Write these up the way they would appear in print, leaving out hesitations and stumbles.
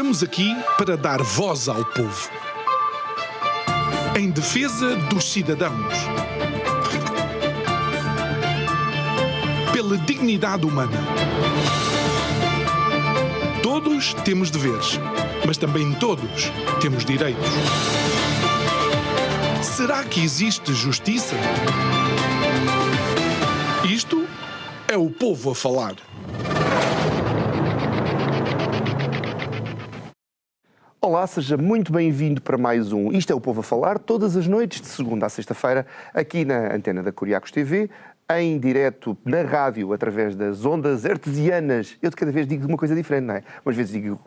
Estamos aqui para dar voz ao povo, em defesa dos cidadãos, pela dignidade humana. Todos temos deveres, mas também todos temos direitos. Será que existe justiça? Isto é o povo a falar. Olá, seja muito bem-vindo para mais um Isto é o Povo a Falar, todas as noites, de segunda a sexta-feira, aqui na antena da Curiacos TV, em direto na rádio, através das ondas artesianas. Eu de cada vez digo uma coisa diferente, não é? Umas vezes digo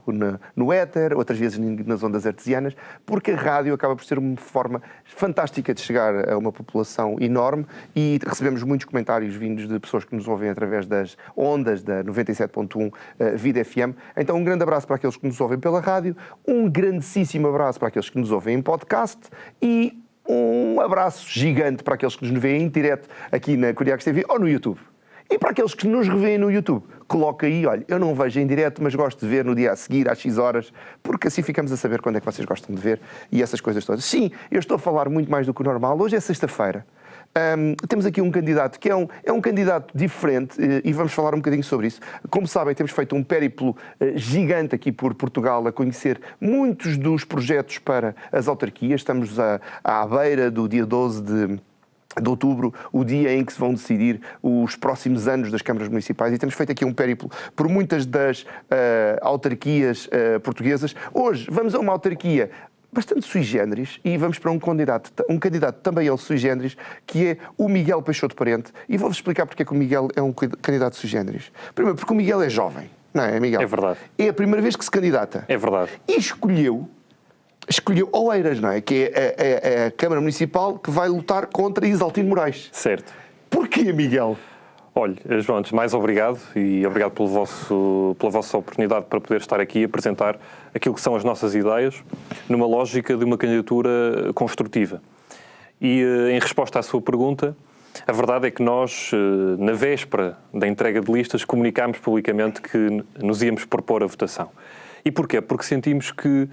no éter, outras vezes nas ondas artesianas, porque a rádio acaba por ser uma forma fantástica de chegar a uma população enorme e recebemos muitos comentários vindos de pessoas que nos ouvem através das ondas da 97.1 Vida FM. Então, um grande abraço para aqueles que nos ouvem pela rádio, um grandíssimo abraço para aqueles que nos ouvem em podcast e um abraço gigante para aqueles que nos veem em direto aqui na Curiacos TV ou no YouTube. E para aqueles que nos revêem no YouTube, coloca aí, olha, eu não vejo em direto, mas gosto de ver no dia a seguir, às X horas, porque assim ficamos a saber quando é que vocês gostam de ver e essas coisas todas. Sim, eu estou a falar muito mais do que o normal. Hoje é sexta-feira. Temos aqui um candidato que é um candidato diferente e vamos falar um bocadinho sobre isso. Como sabem, temos feito um périplo gigante aqui por Portugal a conhecer muitos dos projetos para as autarquias. Estamos à beira do dia 12 de outubro, o dia em que se vão decidir os próximos anos das câmaras municipais, e temos feito aqui um périplo por muitas das autarquias portuguesas. Hoje vamos a uma autarquia bastante sui generis e vamos para um candidato também ele sui generis, que é o Miguel Peixoto Parente, e vou-vos explicar porque é que o Miguel é um candidato sui generis. Primeiro, porque o Miguel é jovem, não é, Miguel? É verdade. É a primeira vez que se candidata. É verdade. E escolheu Oeiras, não é? Que é a Câmara Municipal que vai lutar contra Isaltino Moraes. Certo. Porquê, Miguel? Olha, João, antes de mais, obrigado e obrigado pela vossa oportunidade para poder estar aqui e apresentar aquilo que são as nossas ideias numa lógica de uma candidatura construtiva. E em resposta à sua pergunta, a verdade é que nós, na véspera da entrega de listas, comunicámos publicamente que nos íamos propor a votação. E porquê? Porque sentimos que,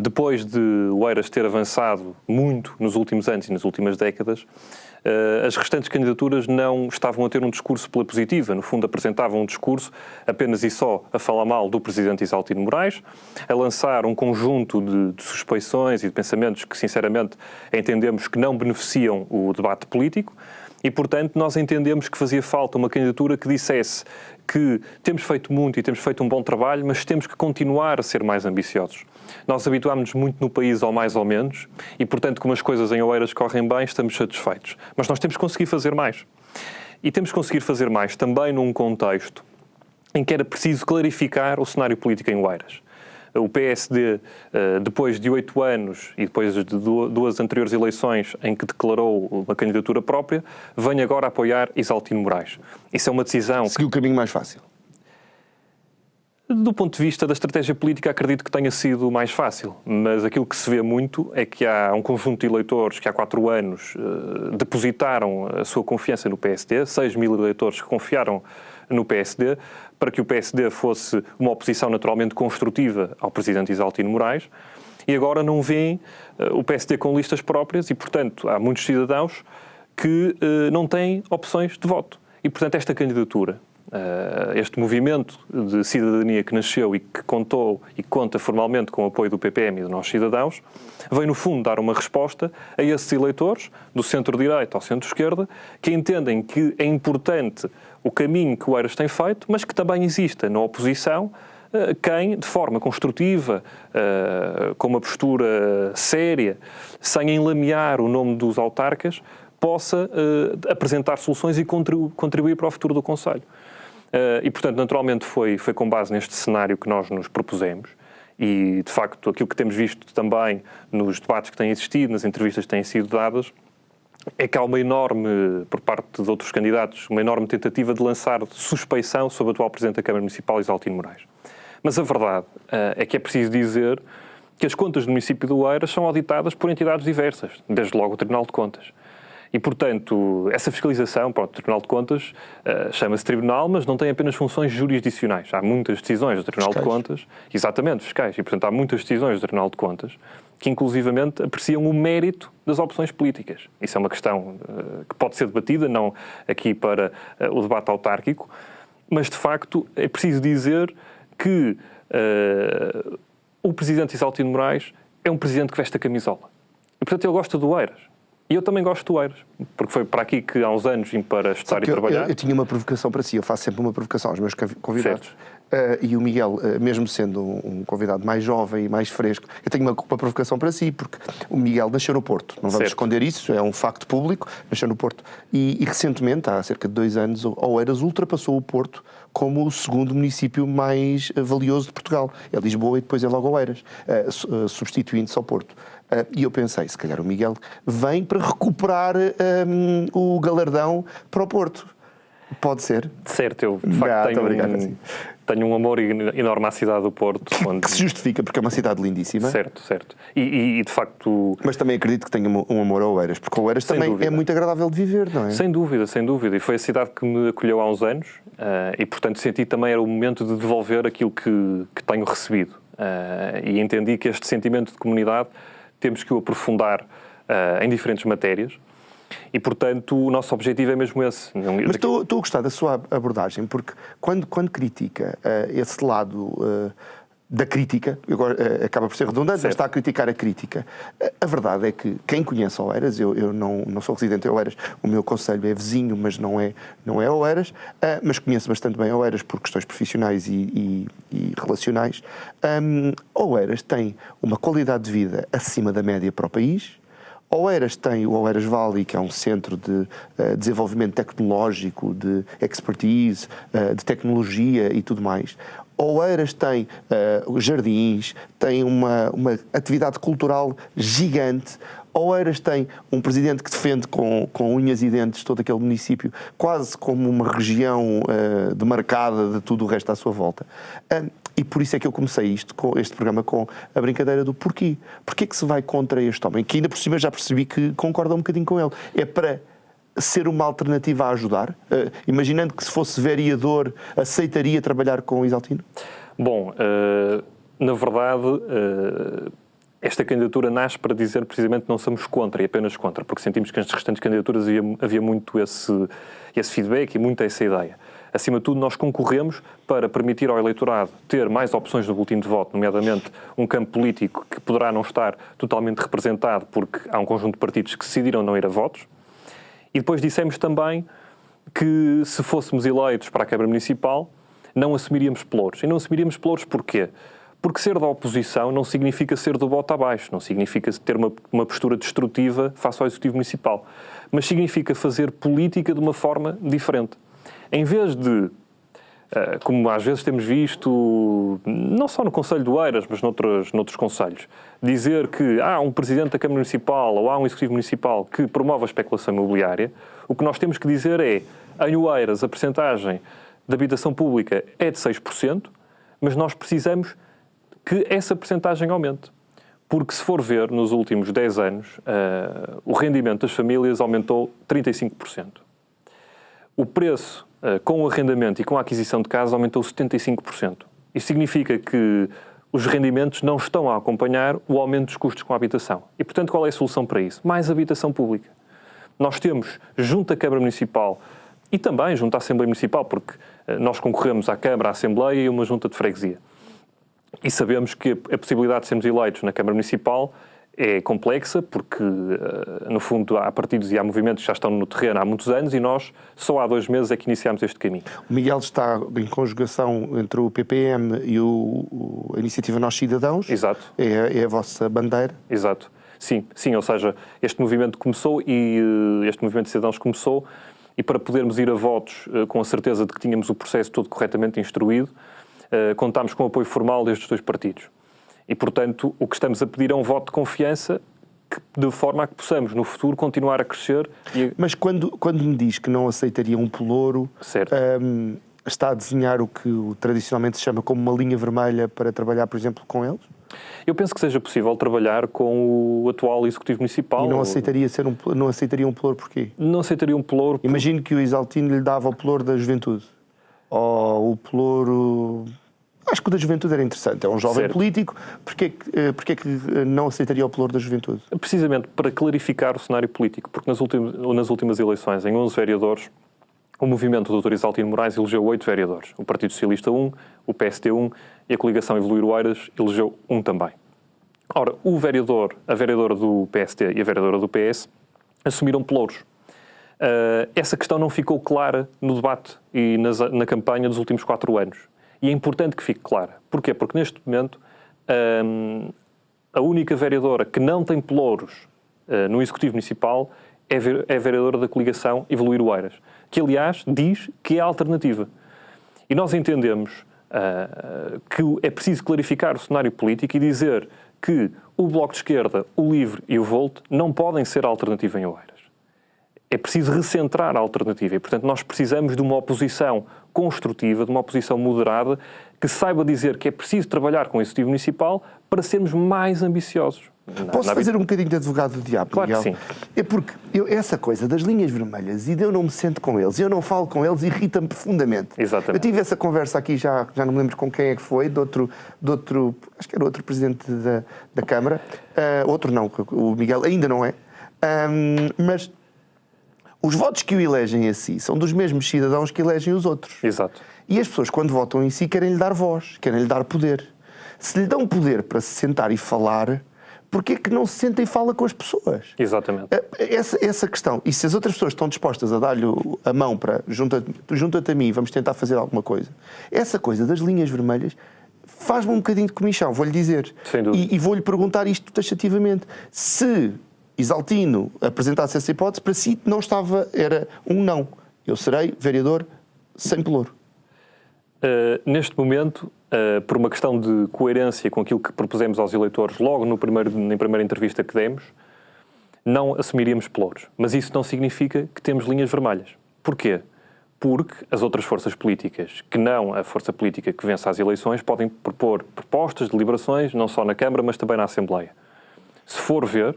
depois de Oeiras ter avançado muito nos últimos anos e nas últimas décadas, as restantes candidaturas não estavam a ter um discurso pela positiva. No fundo, apresentavam um discurso apenas e só a falar mal do presidente Isaltino Moraes, a lançar um conjunto de suspeições e de pensamentos que, sinceramente, entendemos que não beneficiam o debate político. E, portanto, nós entendemos que fazia falta uma candidatura que dissesse que temos feito muito e temos feito um bom trabalho, mas temos que continuar a ser mais ambiciosos. Nós habituámos-nos muito no país ao mais ou menos e, portanto, como as coisas em Oeiras correm bem, estamos satisfeitos. Mas nós temos que conseguir fazer mais. E temos que conseguir fazer mais também num contexto em que era preciso clarificar o cenário político em Oeiras. O PSD, depois de 8 anos e depois de duas anteriores eleições em que declarou uma candidatura própria, vem agora apoiar Isaltino Moraes. Isso é uma decisão... Seguiu o caminho mais fácil. Do ponto de vista da estratégia política, acredito que tenha sido mais fácil, mas aquilo que se vê muito é que há um conjunto de eleitores que há 4 anos depositaram a sua confiança no PSD, 6 mil eleitores que confiaram no PSD, para que o PSD fosse uma oposição naturalmente construtiva ao presidente Isaltino Moraes, e agora não veem o PSD com listas próprias e, portanto, há muitos cidadãos que não têm opções de voto. E, portanto, esta candidatura, este movimento de cidadania que nasceu e que contou e conta formalmente com o apoio do PPM e dos nossos cidadãos, vem, no fundo, dar uma resposta a esses eleitores, do centro-direita ao centro-esquerda, que entendem que é importante o caminho que o Oeiras tem feito, mas que também exista na oposição quem, de forma construtiva, com uma postura séria, sem enlamear o nome dos autarcas, possa apresentar soluções e contribuir para o futuro do concelho. E, portanto, naturalmente foi com base neste cenário que nós nos propusemos e, de facto, aquilo que temos visto também nos debates que têm existido, nas entrevistas que têm sido dadas, é que há uma enorme, por parte de outros candidatos, uma enorme tentativa de lançar suspeição sobre o atual Presidente da Câmara Municipal, Isaltino Moraes. Mas a verdade é que é preciso dizer que as contas do município de Oeiras são auditadas por entidades diversas, desde logo o Tribunal de Contas. E, portanto, essa fiscalização, para o Tribunal de Contas, chama-se Tribunal, mas não tem apenas funções jurisdicionais. Há muitas decisões do Tribunal de Contas, exatamente, fiscais, e, portanto, há muitas decisões do Tribunal de Contas que, inclusivamente, apreciam o mérito das opções políticas. Isso é uma questão que pode ser debatida, não aqui para o debate autárquico, mas, de facto, é preciso dizer que o Presidente Isaltino Moraes é um Presidente que veste a camisola. E, portanto, ele gosta do Oeiras. E eu também gosto do Oeiras, porque foi para aqui que há uns anos vim para estudar e trabalhar. Eu tinha uma provocação para si, eu faço sempre uma provocação aos meus convidados. E o Miguel, mesmo sendo um convidado mais jovem e mais fresco, eu tenho uma provocação para si, porque o Miguel nasceu no Porto. Não vamos esconder isso, é um facto público, nasceu no Porto. E recentemente, há cerca de 2 anos, Oeiras ultrapassou o Porto como o segundo município mais valioso de Portugal. É Lisboa e depois é logo Oeiras, substituindo-se ao Porto. E eu pensei, se calhar o Miguel vem para recuperar o galardão para o Porto. Pode ser? Certo, eu de facto tenho um amor enorme à cidade do Porto. Que se justifica, porque é uma cidade lindíssima. Certo. E de facto... Mas também acredito que tenha um amor a Oeiras, porque Oeiras também é muito agradável de viver, não é? Sem dúvida. E foi a cidade que me acolheu há uns anos e, portanto, senti também era o momento de devolver aquilo que tenho recebido. E entendi que este sentimento de comunidade temos que o aprofundar em diferentes matérias. E, portanto, o nosso objetivo é mesmo esse. Mas estou a gostar da sua abordagem, porque quando critica esse lado da crítica, agora acaba por ser redundante, mas está a criticar a crítica. A verdade é que quem conhece Oeiras, eu não sou residente em Oeiras, o meu concelho é vizinho, mas não é Oeiras, mas conheço bastante bem Oeiras por questões profissionais e relacionais. Oeiras tem uma qualidade de vida acima da média para o país. Oeiras tem o Oeiras Valley, que é um centro de desenvolvimento tecnológico, de expertise, de tecnologia e tudo mais. Oeiras tem jardins, tem uma atividade cultural gigante. Oeiras tem um presidente que defende com unhas e dentes todo aquele município, quase como uma região demarcada de tudo o resto à sua volta. E por isso é que eu comecei este programa com a brincadeira do porquê. Porquê que se vai contra este homem? Que ainda por cima já percebi que concorda um bocadinho com ele. É para ser uma alternativa a ajudar? Imaginando que se fosse vereador, aceitaria trabalhar com o Isaltino? Bom, na verdade, esta candidatura nasce para dizer precisamente que não somos contra, e apenas contra, porque sentimos que nas restantes candidaturas havia muito esse feedback e muito essa ideia. Acima de tudo, nós concorremos para permitir ao eleitorado ter mais opções no boletim de voto, nomeadamente um campo político que poderá não estar totalmente representado porque há um conjunto de partidos que decidiram não ir a votos. E depois dissemos também que se fôssemos eleitos para a Câmara Municipal não assumiríamos pelouros. E não assumiríamos pelouros porquê? Porque ser da oposição não significa ser do voto abaixo, não significa ter uma postura destrutiva face ao Executivo Municipal, mas significa fazer política de uma forma diferente. Em vez de, como às vezes temos visto, não só no Conselho de Oeiras, mas noutros conselhos, dizer que há um Presidente da Câmara Municipal ou há um Executivo Municipal que promove a especulação imobiliária, o que nós temos que dizer é, em Oeiras a percentagem de habitação pública é de 6%, mas nós precisamos que essa percentagem aumente. Porque se for ver, nos últimos 10 anos, o rendimento das famílias aumentou 35%. O preço com o arrendamento e com a aquisição de casa aumentou 75%. Isso significa que os rendimentos não estão a acompanhar o aumento dos custos com a habitação. E, portanto, qual é a solução para isso? Mais habitação pública. Nós temos, junto à Câmara Municipal e também junto à Assembleia Municipal, porque nós concorremos à Câmara, à Assembleia e uma junta de freguesia. E sabemos que a possibilidade de sermos eleitos na Câmara Municipal é complexa, porque, no fundo, há partidos e há movimentos que já estão no terreno há muitos anos e nós, só há 2 meses, é que iniciámos este caminho. O Miguel está em conjugação entre o PPM e a Iniciativa Nós Cidadãos. Exato. É a vossa bandeira. Exato. Sim, ou seja, este movimento começou e este movimento de cidadãos começou e para podermos ir a votos com a certeza de que tínhamos o processo todo corretamente instruído, contámos com o apoio formal destes 2 partidos. E, portanto, o que estamos a pedir é um voto de confiança de forma a que possamos, no futuro, continuar a crescer. Mas quando me diz que não aceitaria um pelouro, certo. Está a desenhar o que tradicionalmente se chama como uma linha vermelha para trabalhar, por exemplo, com eles? Eu penso que seja possível trabalhar com o atual Executivo Municipal. E não aceitaria um pelouro porquê? Não aceitaria um pelouro... Imagino que o Isaltino lhe dava o pelouro da juventude. Ou o pelouro... Acho que o da juventude era interessante. É um jovem certo. político. Porquê que não aceitaria o pelouro da juventude? Precisamente para clarificar o cenário político. Porque nas últimas eleições, em 11 vereadores, o movimento do Dr. Isaltino Moraes elegeu 8 vereadores. O Partido Socialista 1, o PSD 1 e a coligação Evoluir Oeiras elegeu 1 também. Ora, a vereadora do PSD e a vereadora do PS assumiram pelouros. Essa questão não ficou clara no debate e na campanha dos últimos 4 anos. E é importante que fique clara. Porquê? Porque neste momento a única vereadora que não tem pelouros no Executivo Municipal é a vereadora da coligação Evoluir Oeiras, que aliás diz que é a alternativa. E nós entendemos que é preciso clarificar o cenário político e dizer que o Bloco de Esquerda, o LIVRE e o VOLT não podem ser a alternativa em Oeiras. É preciso recentrar a alternativa e, portanto, nós precisamos de uma oposição construtiva, de uma oposição moderada, que saiba dizer que é preciso trabalhar com o Executivo Municipal para sermos mais ambiciosos. Posso fazer um bocadinho de advogado do diabo, Claro Miguel? que sim. É porque essa coisa das linhas vermelhas e de eu não me sento com eles, eu não falo com eles, irrita-me profundamente. Exatamente. Eu tive essa conversa aqui, já não me lembro com quem é que foi, de outro acho que era outro presidente da Câmara. Outro não, o Miguel ainda não é. Mas os votos que o elegem a si são dos mesmos cidadãos que elegem os outros. Exato. E as pessoas, quando votam em si, querem-lhe dar voz, querem-lhe dar poder. Se lhe dão poder para se sentar e falar, porquê que não se senta e fala com as pessoas? Exatamente. Essa questão. E se as outras pessoas estão dispostas a dar-lhe a mão para junta-te a mim, vamos tentar fazer alguma coisa. Essa coisa das linhas vermelhas faz-me um bocadinho de comichão, vou-lhe dizer. Sem dúvida. E vou-lhe perguntar isto taxativamente. Se Isaltino apresentasse essa hipótese, para si não estava, era um não. Eu serei vereador sem pelouro. Neste momento, por uma questão de coerência com aquilo que propusemos aos eleitores logo na primeira entrevista que demos, não assumiríamos pelouros. Mas isso não significa que temos linhas vermelhas. Porquê? Porque as outras forças políticas, que não a força política que vence as eleições, podem propor propostas, deliberações, não só na Câmara, mas também na Assembleia. Se for ver,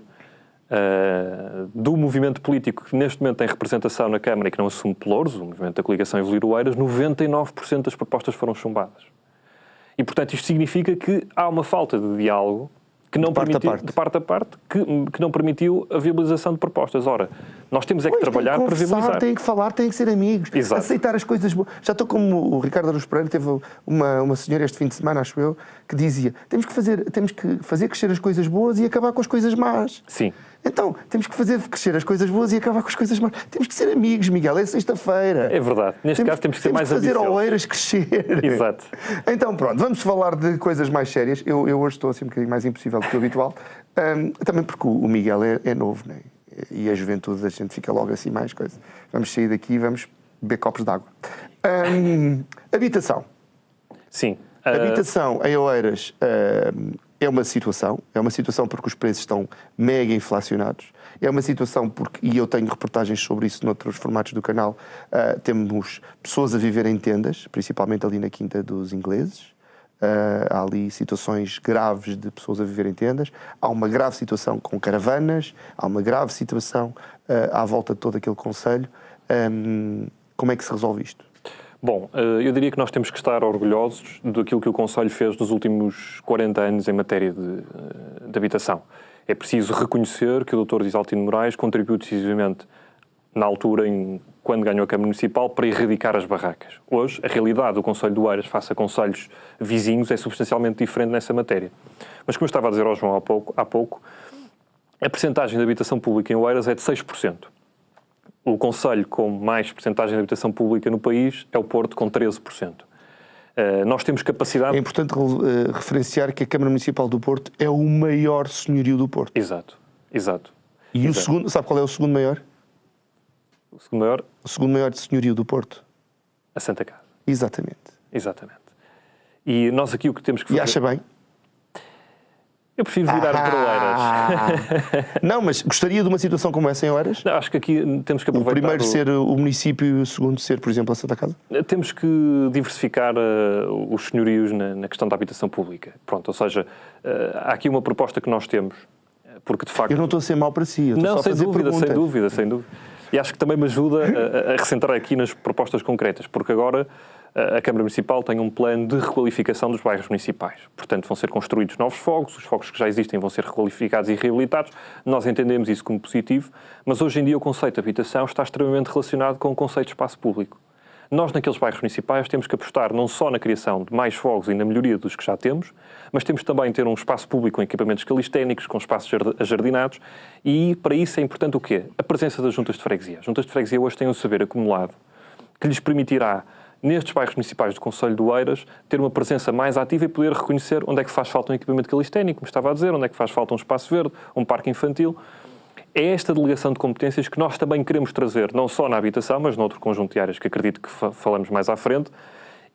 do movimento político que neste momento tem representação na Câmara e que não assume pelouros, o movimento da coligação Evoluir Oeiras, 99% das propostas foram chumbadas. E, portanto, isto significa que há uma falta de diálogo que não permitiu, de parte a parte, que não permitiu a viabilização de propostas. Ora, nós temos que trabalhar para viabilizar. Tem que falar, tem que ser amigos. Exato. Aceitar as coisas boas. Já estou como o Ricardo Araújo Pereira, teve uma senhora este fim de semana, acho eu, que dizia, temos que fazer crescer as coisas boas e acabar com as coisas más. Sim. Então, temos que fazer crescer as coisas boas e acabar com as coisas más. Temos que ser amigos, Miguel, é sexta-feira. É verdade. Neste caso temos que ser mais ambiciosos. Temos que fazer Oeiras crescer. Exato. Então, pronto, vamos falar de coisas mais sérias. Eu hoje estou assim um bocadinho mais impossível do que o habitual. Também porque o Miguel é novo, né? E a juventude, a gente fica logo assim mais coisa. Vamos sair daqui e vamos beber copos de água. Habitação. Sim. Habitação em Oeiras é uma situação porque os preços estão mega inflacionados, é uma situação porque, e eu tenho reportagens sobre isso noutros formatos do canal, temos pessoas a viver em tendas, principalmente ali na Quinta dos Ingleses, há ali situações graves de pessoas a viver em tendas, há uma grave situação com caravanas, há uma grave situação à volta de todo aquele concelho. Como é que se resolve isto? Bom, eu diria que nós temos que estar orgulhosos daquilo que o Conselho fez nos últimos 40 anos em matéria de habitação. É preciso reconhecer que o Dr. Isaltino Moraes contribuiu decisivamente na altura, quando ganhou a Câmara Municipal, para erradicar as barracas. Hoje, a realidade do Concelho de Oeiras face a concelhos vizinhos é substancialmente diferente nessa matéria. Mas, como eu estava a dizer ao João há pouco, a percentagem de habitação pública em Oeiras é de 6%. O concelho com mais percentagem de habitação pública no país é o Porto, com 13%. Nós temos capacidade... É importante referenciar que a Câmara Municipal do Porto é o maior senhorio do Porto. Exato. E o segundo, sabe qual é o segundo maior? O segundo maior? O segundo maior senhorio do Porto. A Santa Casa. Exatamente. E nós aqui o que temos que fazer... E acha bem? Eu prefiro virar para Oeiras. Não, mas gostaria de uma situação como essa em Oeiras? Não, acho que aqui temos que O aproveitar... primeiro ser o município e o segundo ser, por exemplo, a Santa Casa? Temos que diversificar os senhorios na questão da habitação pública. Pronto, ou seja, há aqui uma proposta que nós temos, porque de facto... Eu não estou a ser mau para si, eu estou Não, só a fazer perguntas. sem dúvida. E acho que também me ajuda a recentrar aqui nas propostas concretas, porque agora a Câmara Municipal tem um plano de requalificação dos bairros municipais. Portanto, vão ser construídos novos fogos, os fogos que já existem vão ser requalificados e reabilitados. Nós entendemos isso como positivo, mas hoje em dia o conceito de habitação está extremamente relacionado com o conceito de espaço público. Nós, naqueles bairros municipais, temos que apostar não só na criação de mais fogos e na melhoria dos que já temos, mas temos também ter um espaço público com equipamentos calisténicos, com espaços ajardinados, e para isso é importante o quê? A presença das juntas de freguesia. As juntas de freguesia hoje têm um saber acumulado que lhes permitirá, nestes bairros municipais do Concelho de Oeiras, ter uma presença mais ativa e poder reconhecer onde é que faz falta um equipamento calisténico, como estava a dizer, onde é que faz falta um espaço verde, um parque infantil. É esta delegação de competências que nós também queremos trazer, não só na habitação, mas noutro conjunto de áreas que acredito que falamos mais à frente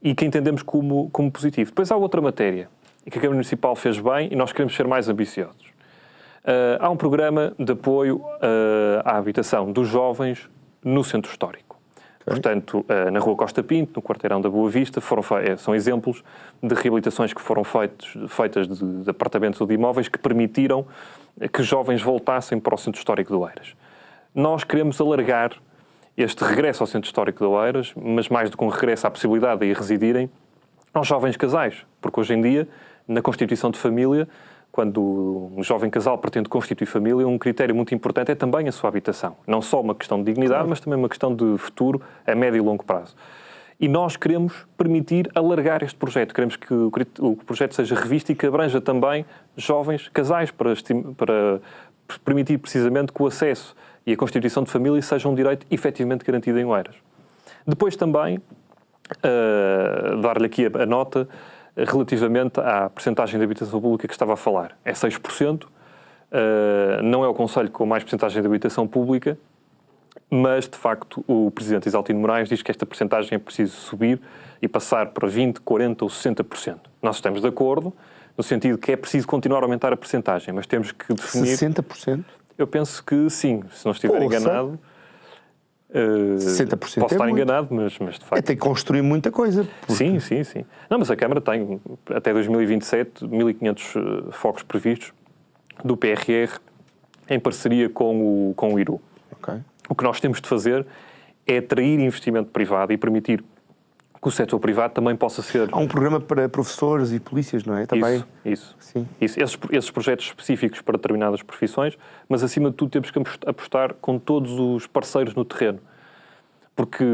e que entendemos como positivo. Depois há outra matéria, e que a Câmara Municipal fez bem e nós queremos ser mais ambiciosos. Há um programa de apoio à habitação dos jovens no centro histórico. Portanto, na Rua Costa Pinto, no Quarteirão da Boa Vista, são exemplos de reabilitações que foram feitas de apartamentos ou de imóveis que permitiram que jovens voltassem para o Centro Histórico de Oeiras. Nós queremos alargar este regresso ao Centro Histórico de Oeiras, mas mais do que um regresso à possibilidade de ir residirem, aos jovens casais. Porque hoje em dia, na constituição de família, quando um jovem casal pretende constituir família, um critério muito importante é também a sua habitação. Não só uma questão de dignidade, mas também uma questão de futuro a médio e longo prazo. E nós queremos permitir alargar este projeto. Queremos que o projeto seja revisto e que abranja também jovens casais para permitir precisamente que o acesso e a constituição de família seja um direito efetivamente garantido em Oeiras. Depois também, dar-lhe aqui a nota relativamente à percentagem de habitação pública que estava a falar. É 6%, não é o concelho com mais percentagem de habitação pública, mas, de facto, o Presidente Isaltino Moraes diz que esta percentagem é preciso subir e passar para 20%, 40% ou 60%. Nós estamos de acordo, no sentido que é preciso continuar a aumentar a percentagem, mas temos que definir... 60%? Eu penso que sim, se não estiver enganado... 60% posso estar enganado, mas de facto... Tem que construir muita coisa. Sim. Não, mas a Câmara tem, até 2027, 1.500 fogos previstos do PRR em parceria com o IRU. Ok. O que nós temos de fazer é atrair investimento privado e permitir que o setor privado também possa ser... Há um programa para professores e polícias, não é? Também. Isso. Sim. Esses projetos específicos para determinadas profissões, mas acima de tudo temos que apostar com todos os parceiros no terreno. Porque,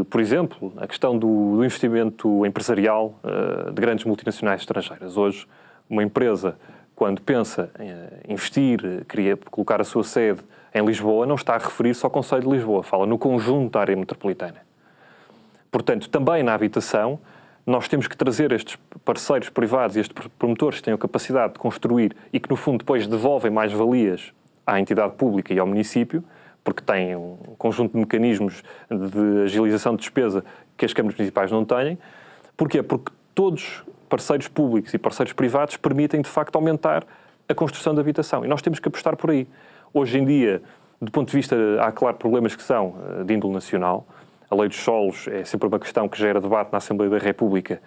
por exemplo, a questão do investimento empresarial de grandes multinacionais estrangeiras. Hoje, uma empresa, quando pensa em investir, queria colocar a sua sede em Lisboa, não está a referir-se ao Concelho de Lisboa, fala no conjunto da área metropolitana. Portanto, também na habitação, nós temos que trazer estes parceiros privados e estes promotores que tenham capacidade de construir e que, no fundo, depois devolvem mais-valias à entidade pública e ao município, porque têm um conjunto de mecanismos de agilização de despesa que as câmaras municipais não têm. Porquê? Porque todos parceiros públicos e parceiros privados permitem, de facto, aumentar a construção de habitação. E nós temos que apostar por aí. Hoje em dia, do ponto de vista, há, claro, problemas que são de índole nacional. A lei dos solos é sempre uma questão que gera debate na Assembleia da República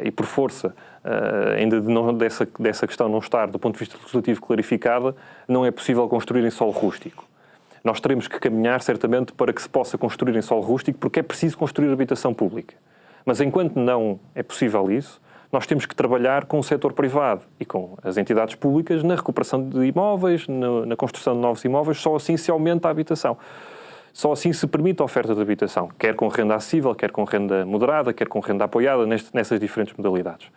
e, por força, ainda dessa questão não estar, do ponto de vista legislativo, clarificada, não é possível construir em solo rústico. Nós teremos que caminhar, certamente, para que se possa construir em solo rústico, porque é preciso construir habitação pública. Mas, enquanto não é possível isso, nós temos que trabalhar com o setor privado e com as entidades públicas na recuperação de imóveis, na construção de novos imóveis. Só assim se aumenta a habitação. Só assim se permite a oferta de habitação, quer com renda acessível, quer com renda moderada, quer com renda apoiada, nessas diferentes modalidades.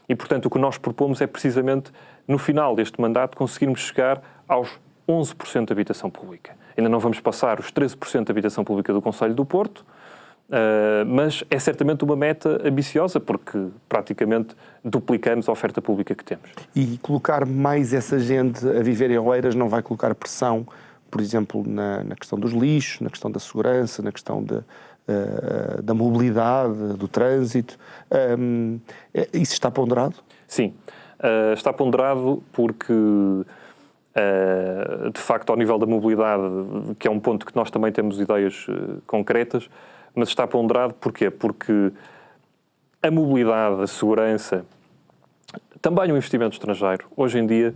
E, portanto, o que nós propomos é precisamente, no final deste mandato, conseguirmos chegar aos 11% de habitação pública. Ainda não vamos passar os 13% de habitação pública do Concelho do Porto, mas é certamente uma meta ambiciosa, porque praticamente duplicamos a oferta pública que temos. E colocar mais essa gente a viver em Oeiras não vai colocar pressão, por exemplo, na questão dos lixos, na questão da segurança, na questão da mobilidade, do trânsito? Isso está ponderado? Sim. Está ponderado porque, de facto, ao nível da mobilidade, que é um ponto que nós também temos ideias concretas, mas está ponderado porquê? Porque a mobilidade, a segurança, também o investimento estrangeiro, hoje em dia,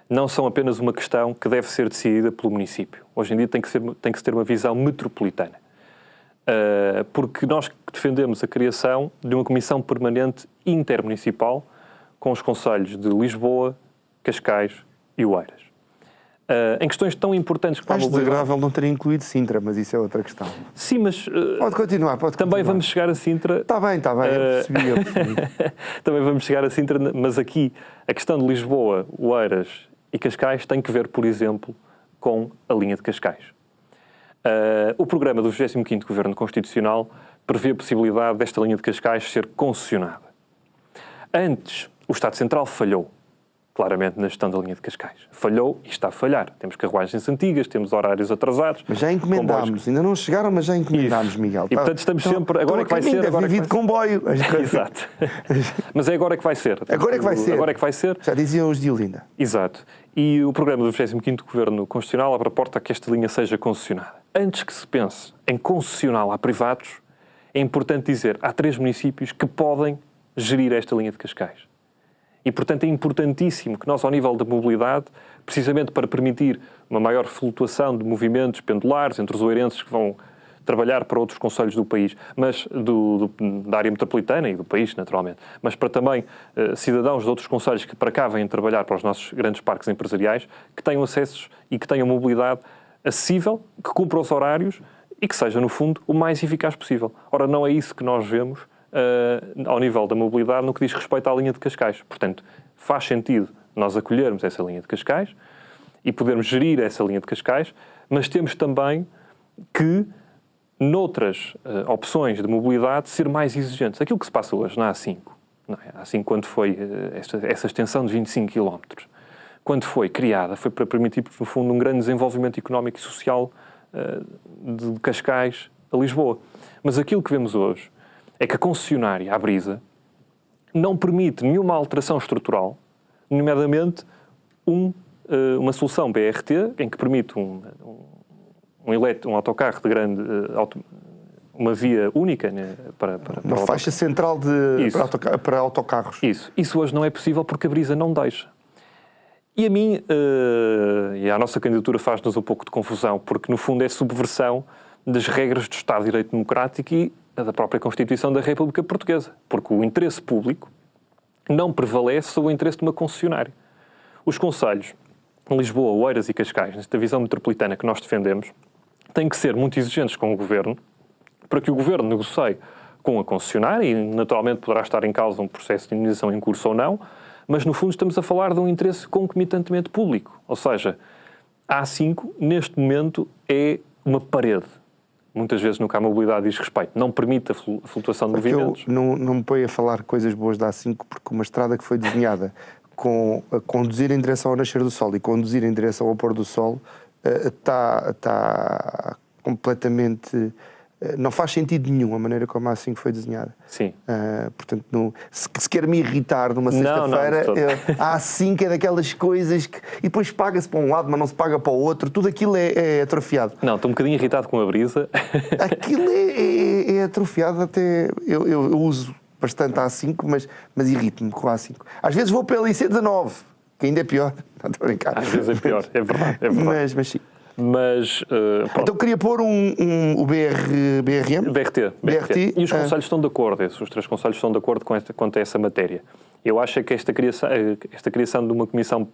não são apenas uma questão que deve ser decidida pelo município. Hoje em dia tem que se ter uma visão metropolitana. Porque nós defendemos a criação de uma comissão permanente intermunicipal com os concelhos de Lisboa, Cascais e Oeiras. Em questões tão importantes como a Acho mobilidade... desagradável não ter incluído Sintra, mas isso é outra questão. Sim, mas... Pode continuar. Também vamos chegar a Sintra... Está bem, eu percebi. Também vamos chegar a Sintra, mas aqui a questão de Lisboa, Oeiras e Cascais tem que ver, por exemplo, com a linha de Cascais. O programa do 25º Governo Constitucional prevê a possibilidade desta linha de Cascais ser concessionada. Antes, o Estado Central falhou, claramente, na gestão da linha de Cascais. Falhou e está a falhar. Temos carruagens antigas, temos horários atrasados. Mas já encomendámos. Ainda não chegaram, mas já encomendámos, Miguel. E, portanto, estamos sempre... Agora é que vai ser... Agora de comboio. Exato. Mas é agora que vai ser. Agora é que vai ser. Agora é que vai ser. Já diziam os de Olinda. Exato. E o programa do 25º Governo Constitucional abre a porta a que esta linha seja concessionada. Antes que se pense em concessioná-la a privados, é importante dizer, há 3 municípios que podem gerir esta linha de Cascais. E, portanto, é importantíssimo que nós, ao nível da mobilidade, precisamente para permitir uma maior flutuação de movimentos pendulares entre os oeirenses que vão trabalhar para outros concelhos do país, mas da área metropolitana e do país, naturalmente, mas para também cidadãos de outros concelhos que para cá vêm trabalhar para os nossos grandes parques empresariais, que tenham acessos e que tenham mobilidade acessível, que cumpra os horários e que seja, no fundo, o mais eficaz possível. Ora, não é isso que nós vemos ao nível da mobilidade no que diz respeito à linha de Cascais. Portanto, faz sentido nós acolhermos essa linha de Cascais e podermos gerir essa linha de Cascais, mas temos também que, noutras opções de mobilidade, ser mais exigentes. Aquilo que se passa hoje na A5, não é? A A5, quando foi essa extensão de 25 km, quando foi criada, foi para permitir, no fundo, um grande desenvolvimento económico e social de Cascais a Lisboa. Mas aquilo que vemos hoje é que a concessionária, a Brisa, não permite nenhuma alteração estrutural, nomeadamente uma solução BRT, em que permite um autocarro de grande... uma via única, né, para uma faixa central para autocarros. Isso hoje não é possível porque a Brisa não deixa. E a mim, e a nossa candidatura faz-nos um pouco de confusão, porque no fundo é subversão das regras do Estado de Direito Democrático e da própria Constituição da República Portuguesa, porque o interesse público não prevalece sobre o interesse de uma concessionária. Os concelhos, Lisboa, Oeiras e Cascais, nesta visão metropolitana que nós defendemos, têm que ser muito exigentes com o Governo, para que o Governo negocie com a concessionária, e naturalmente poderá estar em causa um processo de indenização em curso ou não, mas no fundo estamos a falar de um interesse concomitantemente público. Ou seja, a A5, neste momento, é uma parede. Muitas vezes no que a mobilidade diz respeito, não permite a flutuação de movimentos. Eu não me ponho a falar coisas boas da A5, porque uma estrada que foi desenhada a conduzir em direção ao nascer do sol e conduzir em direção ao pôr do sol está completamente... Não faz sentido nenhum a maneira como a A5 foi desenhada. Sim. Portanto, se quer me irritar numa sexta-feira, a A5 é daquelas coisas que... E depois paga-se para um lado, mas não se paga para o outro. Tudo aquilo é atrofiado. Não, estou um bocadinho irritado com a Brisa. Aquilo é atrofiado até... Eu uso bastante a A5, mas irrito-me com a A5. Às vezes vou pela IC19, que ainda é pior. Não estou a brincar. Às vezes é pior, é verdade. Mas sim. Mas, então queria pôr o BRM? BRT. E os concelhos estão de acordo, os 3 concelhos estão de acordo quanto a essa matéria. Eu acho que esta criação de uma comissão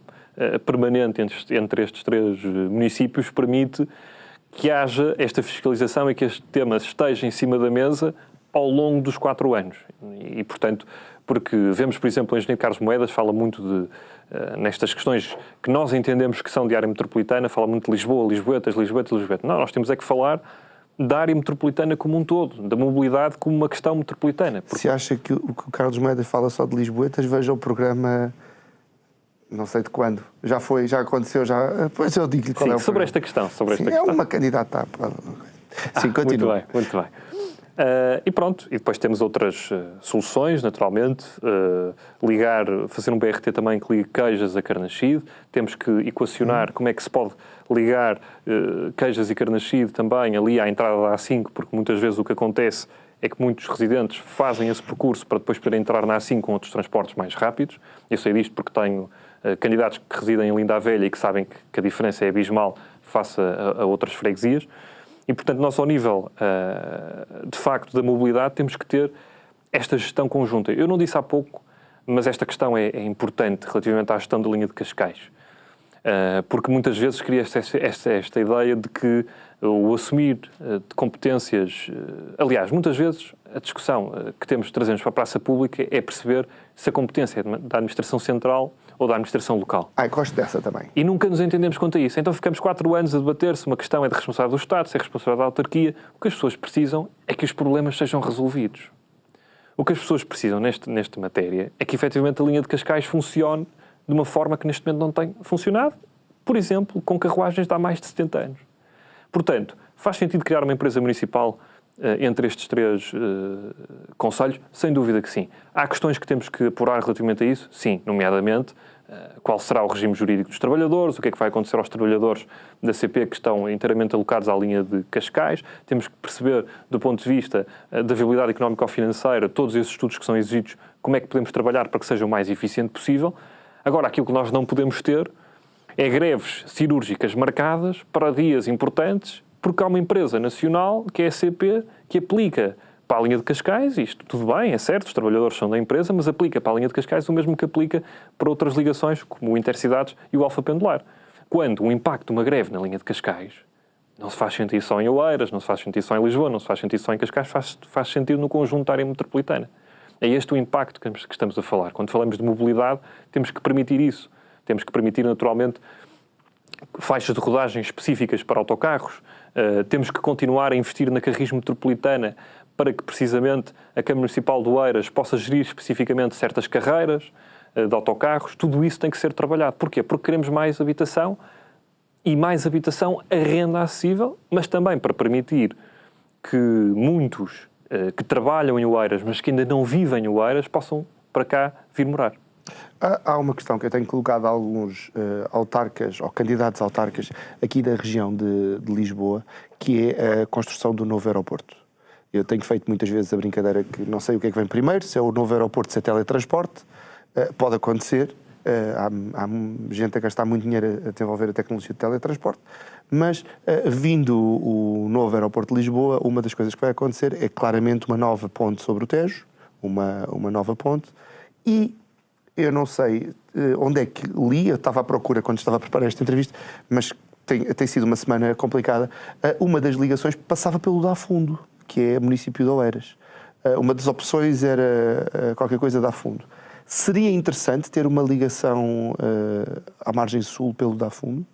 permanente entre estes 3 municípios permite que haja esta fiscalização e que este tema esteja em cima da mesa ao longo dos 4 anos. E, portanto, porque vemos, por exemplo, o engenheiro Carlos Moedas fala muito nestas questões que nós entendemos que são de área metropolitana, fala muito de Lisboa, Lisboetas. Não, nós temos é que falar da área metropolitana como um todo, da mobilidade como uma questão metropolitana. Se acha que o Carlos Moedas fala só de Lisboetas, veja o programa... Não sei de quando. Já foi, já aconteceu, já... Pois eu digo-lhe qual é o sobre programa. esta questão. É uma candidata. Sim, continua. Muito bem. E pronto, e depois temos outras soluções, naturalmente, fazer um BRT também que ligue Queijas a Carnaxide, temos que equacionar como é que se pode ligar Queijas e Carnaxide também ali à entrada da A5, porque muitas vezes o que acontece é que muitos residentes fazem esse percurso para depois poderem entrar na A5 com outros transportes mais rápidos. Eu sei disto porque tenho candidatos que residem em Linda a Velha e que sabem que a diferença é abismal face a outras freguesias. E, portanto, nós, ao nível, de facto, da mobilidade, temos que ter esta gestão conjunta. Eu não disse há pouco, mas esta questão é importante relativamente à gestão da linha de Cascais. Porque muitas vezes cria esta ideia de que o assumir de competências... aliás, muitas vezes a discussão que trazemos para a praça pública é perceber se a competência é da administração central ou da administração local. Gosto dessa também. E nunca nos entendemos quanto a isso. Então ficamos 4 anos a debater se uma questão é de responsabilidade do Estado, se é responsabilidade da autarquia. O que as pessoas precisam é que os problemas sejam resolvidos. O que as pessoas precisam nesta matéria é que, efetivamente, a linha de Cascais funcione de uma forma que neste momento não tem funcionado, por exemplo, com carruagens de há mais de 70 anos. Portanto, faz sentido criar uma empresa municipal entre estes 3 concelhos? Sem dúvida que sim. Há questões que temos que apurar relativamente a isso? Sim, nomeadamente qual será o regime jurídico dos trabalhadores, o que é que vai acontecer aos trabalhadores da CP que estão inteiramente alocados à linha de Cascais. Temos que perceber, do ponto de vista da viabilidade económica ou financeira, todos esses estudos que são exigidos, como é que podemos trabalhar para que seja o mais eficiente possível. Agora, aquilo que nós não podemos ter é greves cirúrgicas marcadas para dias importantes, porque há uma empresa nacional, que é a CP, que aplica para a linha de Cascais, isto tudo bem, é certo, os trabalhadores são da empresa, mas aplica para a linha de Cascais o mesmo que aplica para outras ligações, como o Intercidades e o Alfa Pendular. Quando o impacto de uma greve na linha de Cascais não se faz sentido só em Oeiras, não se faz sentido só em Lisboa, não se faz sentido só em Cascais, faz sentido no conjunto da área metropolitana. É este o impacto que estamos a falar. Quando falamos de mobilidade, temos que permitir isso. Temos que permitir, naturalmente, faixas de rodagem específicas para autocarros. Temos que continuar a investir na carris metropolitana para que, precisamente, a Câmara Municipal de Oeiras possa gerir especificamente certas carreiras de autocarros. Tudo isso tem que ser trabalhado. Porquê? Porque queremos mais habitação e mais habitação a renda acessível, mas também para permitir que muitos que trabalham em Oeiras, mas que ainda não vivem em Oeiras, possam para cá vir morar. Há uma questão que eu tenho colocado a alguns autarcas, ou candidatos autarcas, aqui da região de Lisboa, que é a construção do novo aeroporto. Eu tenho feito muitas vezes a brincadeira que não sei o que é que vem primeiro, se é o novo aeroporto, se é teletransporte. Pode acontecer, há gente a gastar muito dinheiro a desenvolver a tecnologia de teletransporte, mas vindo o novo aeroporto de Lisboa, uma das coisas que vai acontecer é claramente uma nova ponte sobre o Tejo, uma nova ponte, e eu não sei onde é que li, eu estava à procura quando estava a preparar esta entrevista, mas tem sido uma semana complicada. Uma das ligações passava pelo Dá Fundo, que é o município de Oeiras. Uma das opções era qualquer coisa Dá Fundo. Seria interessante ter uma ligação à margem sul pelo Dá Fundo?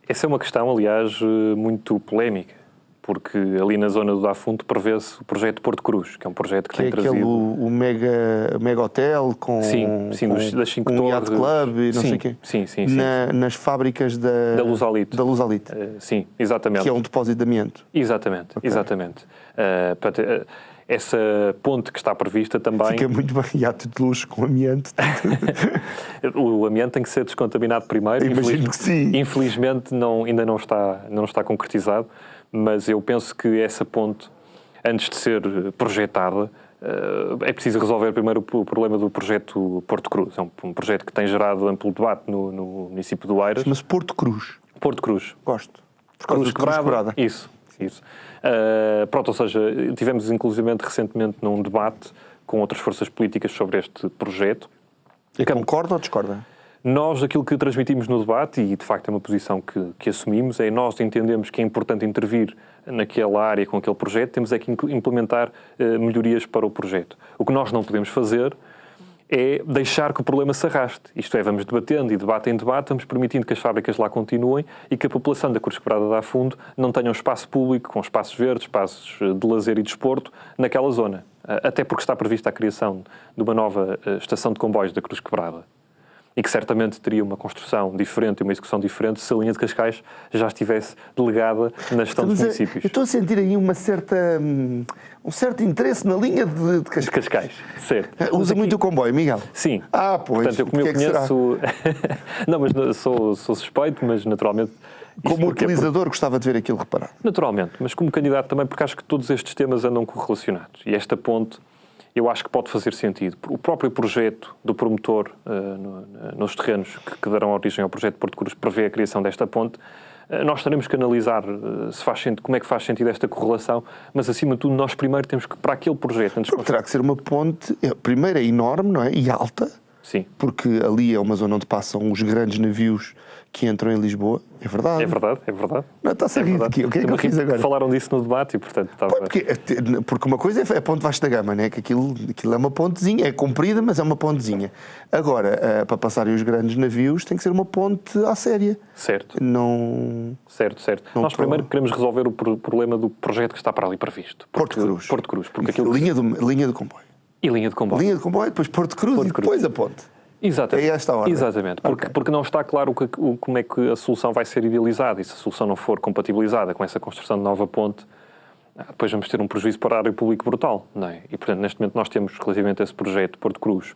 Essa é uma questão, aliás, muito polémica, porque ali na zona do Dá Fundo prevê-se o projeto Porto Cruz, que é um projeto que tem trazido... o mega hotel com das 5 torres, Yacht Club e não sei o quê. Sim. Nas fábricas da Luzalite. Da Luzalite. Sim, exatamente. Que é um depósito de amianto. Exatamente. Essa ponte que está prevista também... Fica muito bem, iate de luxo com amianto. O amianto tem que ser descontaminado primeiro. Imagino que sim. Infelizmente ainda não está concretizado, mas eu penso que essa ponte, antes de ser projetada, é preciso resolver primeiro o problema do projeto Porto Cruz. É um projeto que tem gerado amplo debate no município de Oeiras. Mas Porto Cruz. Porto Cruz. Gosto. Por causa de Cruz Quebrada. Isso. Pronto, ou seja, tivemos inclusivamente recentemente num debate com outras forças políticas sobre este projeto. E concorda ou discorda? Nós, aquilo que transmitimos no debate, e de facto é uma posição que assumimos, é nós entendemos que é importante intervir naquela área com aquele projeto, temos é que implementar melhorias para o projeto. O que nós não podemos fazer é deixar que o problema se arraste. Isto é, vamos debatendo e debate em debate, vamos permitindo que as fábricas lá continuem e que a população da Cruz Quebrada Dá Fundo não tenha um espaço público, com espaços verdes, espaços de lazer e desporto, naquela zona. Até porque está prevista a criação de uma nova estação de comboios da Cruz Quebrada. e que certamente teria uma construção diferente e uma execução diferente se a linha de Cascais já estivesse delegada na gestão dos municípios. Eu estou a sentir aí um certo interesse na linha de De Cascais, certo. Usa muito o comboio, Miguel? Sim. Ah, pois. Portanto, eu conheço... Não, mas sou suspeito, mas naturalmente... Como utilizador, gostava de ver aquilo reparado. Naturalmente, mas como candidato também, porque acho que todos estes temas andam correlacionados. E esta ponte, eu acho que pode fazer sentido. O próprio projeto do promotor nos terrenos que darão origem ao projeto de Porto Cruz prevê a criação desta ponte. Nós teremos que analisar como é que faz sentido esta correlação, mas acima de tudo nós primeiro temos que, para aquele projeto... Terá que ser uma ponte, primeiro é enorme, não é? E alta. Sim. Porque ali é uma zona onde passam os grandes navios que entram em Lisboa. É verdade. É verdade, é verdade. Não, está-se a rir daqui. O que é que eu fiz agora? Falaram disso no debate e, portanto, estava... Porque uma coisa é a ponte Vasco da Gama, né? Que aquilo é uma pontezinha, é comprida, mas é uma pontezinha. Agora, para passarem os grandes navios, tem que ser uma ponte à séria. Certo. Não... Certo. Nós primeiro queremos resolver o problema do projeto que está para ali previsto. Porto Cruz. Porque linha do comboio. E linha de comboio. Linha de comboio, depois Porto Cruz e depois a ponte. Exatamente. É esta hora. Exatamente. Porque não está claro como é que a solução vai ser idealizada. E se a solução não for compatibilizada com essa construção de nova ponte, depois vamos ter um prejuízo para a área pública brutal. Não é? E, portanto, neste momento nós temos, relativamente a esse projeto de Porto Cruz,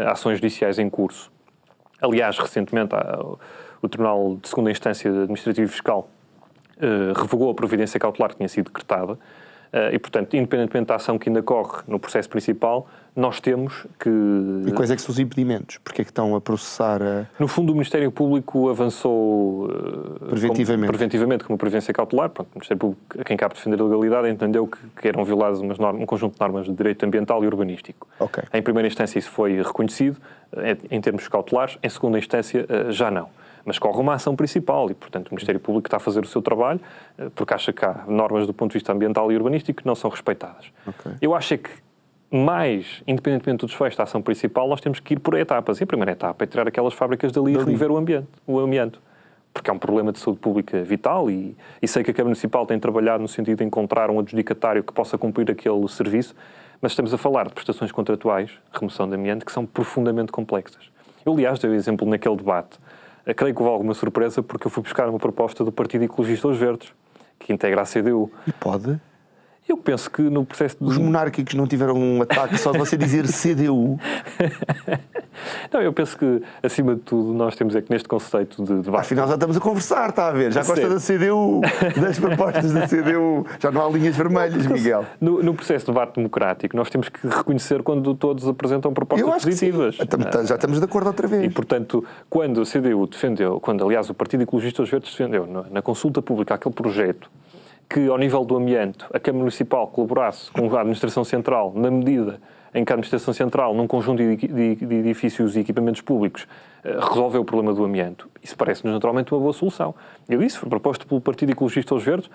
ações judiciais em curso. Aliás, recentemente, o Tribunal de Segunda Instância Administrativa e Fiscal revogou a providência cautelar que tinha sido decretada. E, portanto, independentemente da ação que ainda corre no processo principal, nós temos que... E quais é que são os impedimentos? Porque é que estão a processar No fundo, o Ministério Público avançou preventivamente com uma providência cautelar. Pronto, o Ministério Público, a quem cabe defender a legalidade, entendeu que eram violadas um conjunto de normas de direito ambiental e urbanístico. Okay. Em primeira instância isso foi reconhecido, em termos cautelares. Em segunda instância, já não. Mas corre uma ação principal e, portanto, o Ministério Público está a fazer o seu trabalho porque acha que há normas do ponto de vista ambiental e urbanístico que não são respeitadas. Okay. Eu acho que, independentemente do desfecho da ação principal, nós temos que ir por etapas. E a primeira etapa é tirar aquelas fábricas dali e remover o amianto. Porque é um problema de saúde pública vital e sei que a Câmara Municipal tem trabalhado no sentido de encontrar um adjudicatário que possa cumprir aquele serviço, mas estamos a falar de prestações contratuais, remoção de amianto, que são profundamente complexas. Eu, aliás, dei o exemplo naquele debate. Creio que houve alguma surpresa porque eu fui buscar uma proposta do Partido Ecologista dos Verdes, que integra a CDU. E pode? Eu penso que no processo... Os monárquicos não tiveram um ataque só de você dizer CDU? Não, eu penso que, acima de tudo, nós temos é que neste conceito de debate... Afinal, já estamos a conversar, está a ver? Já gosta da CDU, das propostas da CDU. Já não há linhas vermelhas, Miguel. No processo de debate democrático, nós temos que reconhecer quando todos apresentam propostas positivas. Já estamos de acordo outra vez. E, portanto, quando a CDU defendeu, aliás, o Partido Ecologista dos Verdes defendeu na consulta pública aquele projeto que, ao nível do amianto, a Câmara Municipal colaborasse com a Administração Central na medida em que a Administração Central, num conjunto de edifícios e equipamentos públicos, resolveu o problema do amianto. Isso parece-nos naturalmente uma boa solução. Eu disse, foi proposto pelo Partido Ecologista dos Verdes,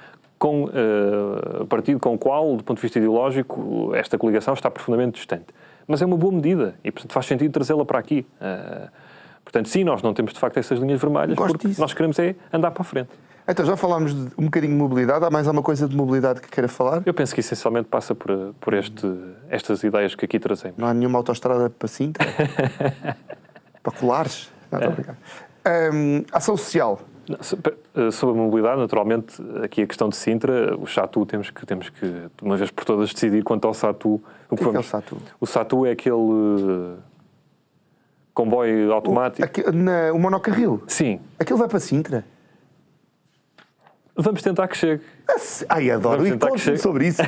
partido com o qual, do ponto de vista ideológico, esta coligação está profundamente distante. Mas é uma boa medida e, portanto, faz sentido trazê-la para aqui. Portanto, sim, nós não temos, de facto, essas linhas vermelhas, porque nós queremos é andar para a frente. Então, já falámos de um bocadinho de mobilidade. Há mais alguma coisa de mobilidade que queira falar? Eu penso que essencialmente passa por estas ideias que aqui trazemos. Não há nenhuma autoestrada para Sintra? Para Colares? Não, estou a brincar. Ação social. Sobre a mobilidade, naturalmente, aqui a questão de Sintra, o SATU, temos que, de uma vez por todas, decidir quanto ao SATU. O que é o SATU? O SATU é aquele comboio automático. O monocarril? Sim. Aquilo vai para Sintra? Vamos tentar que chegue. Ai, adoro. E conte-me sobre isso.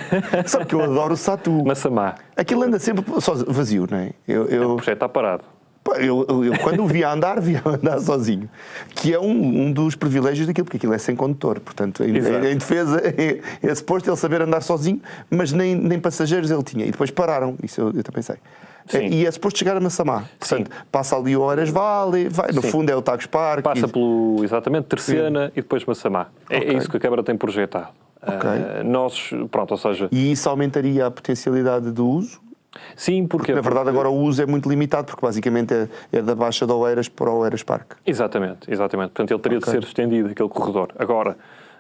Sabe que eu adoro o SATU. Massamá. Aquilo anda sempre vazio, não é? O projeto está parado. Eu quando o via andar sozinho. Que é um dos privilégios daquilo, porque aquilo é sem condutor. Portanto, em defesa, é suposto ele saber andar sozinho, mas nem passageiros ele tinha. E depois pararam. Isso eu também sei. E é suposto chegar a Massamá. Portanto, passa ali o Oeiras Vale, vai, no fundo é o Tagus Park. Passa pelo, exatamente, Terceira e depois Massamá. É isso que a Câmara tem projetado. Ou seja... E isso aumentaria a potencialidade do uso? Sim, porque na verdade agora o uso é muito limitado, porque basicamente é da Baixa de Oeiras para o Oeiras Park. Exatamente. Portanto, ele teria de ser estendido, aquele corredor. Agora,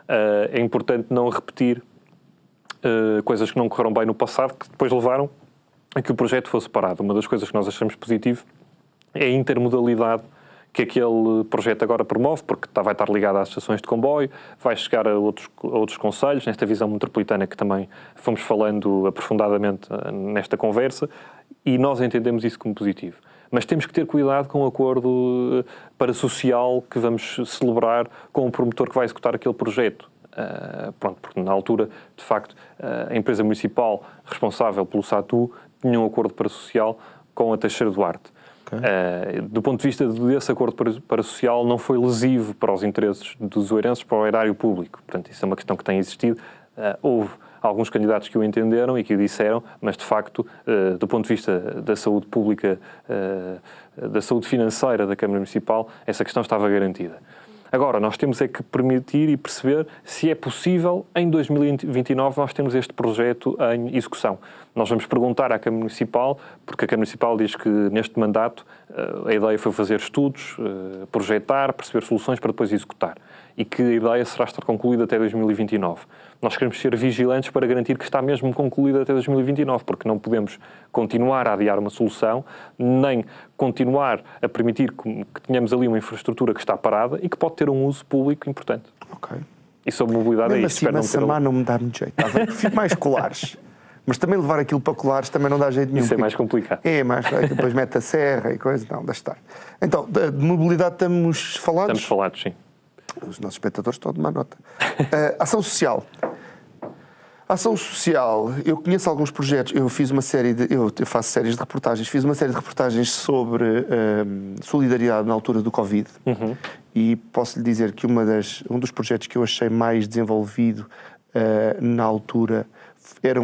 é importante não repetir coisas que não correram bem no passado, que depois levaram a que o projeto fosse parado. Uma das coisas que nós achamos positivo é a intermodalidade que aquele projeto agora promove, porque vai estar ligado às estações de comboio, vai chegar a outros concelhos, nesta visão metropolitana que também fomos falando aprofundadamente nesta conversa, e nós entendemos isso como positivo. Mas temos que ter cuidado com o acordo parasocial que vamos celebrar com o promotor que vai executar aquele projeto. Porque na altura, de facto, a empresa municipal responsável pelo SATU tinha um acordo parasocial com a Teixeira Duarte. Okay. Do ponto de vista desse acordo parasocial, não foi lesivo para os interesses dos oeirenses, para o erário público. Portanto, isso é uma questão que tem existido. Houve alguns candidatos que o entenderam e que o disseram, mas, de facto, do ponto de vista da saúde pública, da saúde financeira da Câmara Municipal, essa questão estava garantida. Agora, nós temos é que permitir e perceber se é possível, em 2029, nós temos este projeto em execução. Nós vamos perguntar à Câmara Municipal, porque a Câmara Municipal diz que neste mandato a ideia foi fazer estudos, projetar, perceber soluções para depois executar. E que a ideia será estar concluída até 2029. Nós queremos ser vigilantes para garantir que está mesmo concluída até 2029, porque não podemos continuar a adiar uma solução, nem continuar a permitir que tenhamos ali uma infraestrutura que está parada e que pode ter um uso público importante. Ok. E sobre mobilidade mesmo é isso. Mesmo assim, Massamá não me dá muito jeito. Prefiro mais colares. Mas também levar aquilo para colares também não dá jeito nenhum. Isso é mais complicado. É, mas depois mete a serra e coisa. Não, deixa estar. Então, de mobilidade estamos falados? Estamos falados, sim. Os nossos espectadores estão a tomar nota. Ação social. Ação social, eu conheço alguns projetos, eu fiz uma série eu faço séries de reportagens, fiz uma série de reportagens sobre solidariedade na altura do Covid, e posso lhe dizer que um dos projetos que eu achei mais desenvolvido na altura era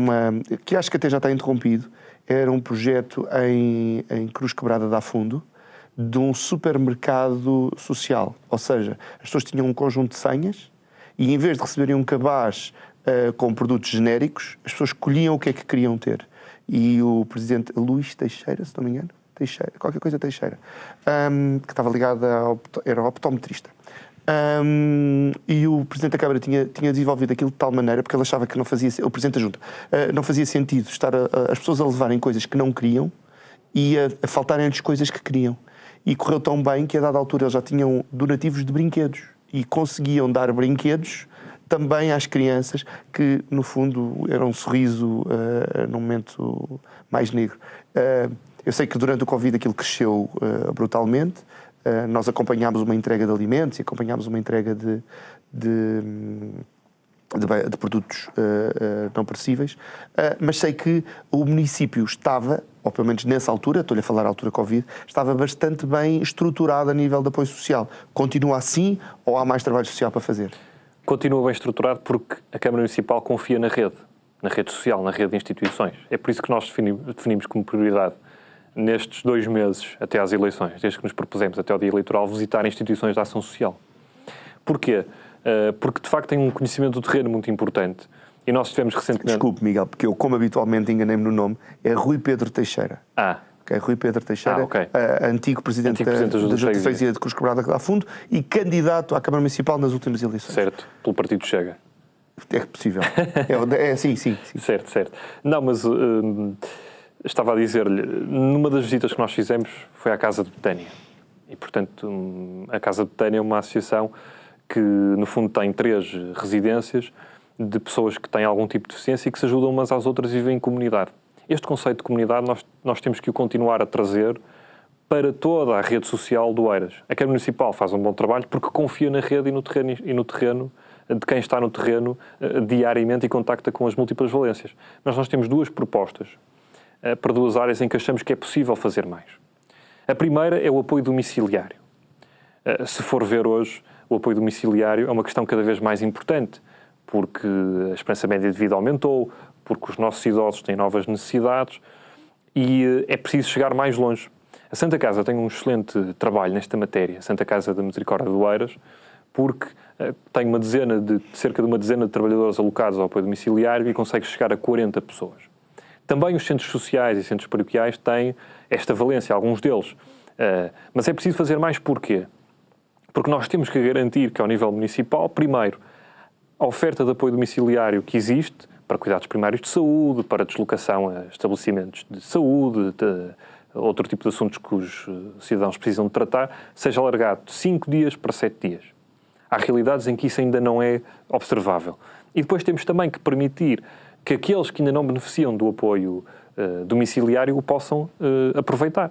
que acho que até já está interrompido, era um projeto em Cruz Quebrada de Afundo, de um supermercado social, ou seja, as pessoas tinham um conjunto de senhas e em vez de receberem um cabaz com produtos genéricos, as pessoas escolhiam o que é que queriam ter. E o presidente Luís Teixeira, se não me engano, qualquer coisa Teixeira, que estava ligado era optometrista. E o presidente da Câmara tinha desenvolvido aquilo de tal maneira, porque ele achava que não fazia, o presidente da Junta, não fazia sentido estar as pessoas a levarem coisas que não queriam e a faltarem-lhes coisas que queriam. E correu tão bem que a dada altura eles já tinham donativos de brinquedos e conseguiam dar brinquedos também às crianças, que no fundo era um sorriso num momento mais negro. Eu sei que durante o Covid aquilo cresceu brutalmente. Nós acompanhámos uma entrega de alimentos e acompanhámos uma entrega de produtos não perecíveis, mas sei que o município estava, ou pelo menos nessa altura, estou-lhe a falar à altura Covid, estava bastante bem estruturado a nível de apoio social. Continua assim ou há mais trabalho social para fazer? Continua bem estruturado porque a Câmara Municipal confia na rede social, na rede de instituições. É por isso que nós definimos como prioridade, nestes 2 meses até às eleições, desde que nos propusemos até ao dia eleitoral, visitar instituições de ação social. Porquê? Porque, de facto, tem um conhecimento do terreno muito importante. E nós tivemos recentemente... Desculpe, Miguel, porque eu, como habitualmente enganei-me no nome, é Rui Pedro Teixeira. Okay, Rui Pedro Teixeira, okay. Antigo presidente da Junta de Freguesia de Cruz Quebrada de Afundo e candidato à Câmara Municipal nas últimas eleições. Certo, pelo Partido Chega. É possível. Sim. Certo. Não, mas estava a dizer-lhe, numa das visitas que nós fizemos foi à Casa de Betânia. E, portanto, a Casa de Betânia é uma associação que, no fundo, tem 3 residências de pessoas que têm algum tipo de deficiência e que se ajudam umas às outras e vivem em comunidade. Este conceito de comunidade nós temos que o continuar a trazer para toda a rede social do Oeiras. A Câmara Municipal faz um bom trabalho porque confia na rede e no terreno de quem está no terreno diariamente e contacta com as múltiplas valências. Mas nós temos 2 propostas para 2 áreas em que achamos que é possível fazer mais. A primeira é o apoio domiciliário. Se for ver hoje, o apoio domiciliário é uma questão cada vez mais importante, porque a esperança média de vida aumentou, porque os nossos idosos têm novas necessidades e é preciso chegar mais longe. A Santa Casa tem um excelente trabalho nesta matéria, a Santa Casa da Misericórdia de Oeiras, porque tem cerca de uma dezena de trabalhadores alocados ao apoio domiciliário e consegue chegar a 40 pessoas. Também os centros sociais e centros paroquiais têm esta valência, alguns deles. Mas é preciso fazer mais porquê? Porque nós temos que garantir que, ao nível municipal, primeiro, a oferta de apoio domiciliário que existe para cuidados primários de saúde, para deslocação a estabelecimentos de saúde, outro tipo de assuntos que os cidadãos precisam de tratar, seja alargado de 5 dias para 7 dias. Há realidades em que isso ainda não é observável. E depois temos também que permitir que aqueles que ainda não beneficiam do apoio domiciliário o possam aproveitar.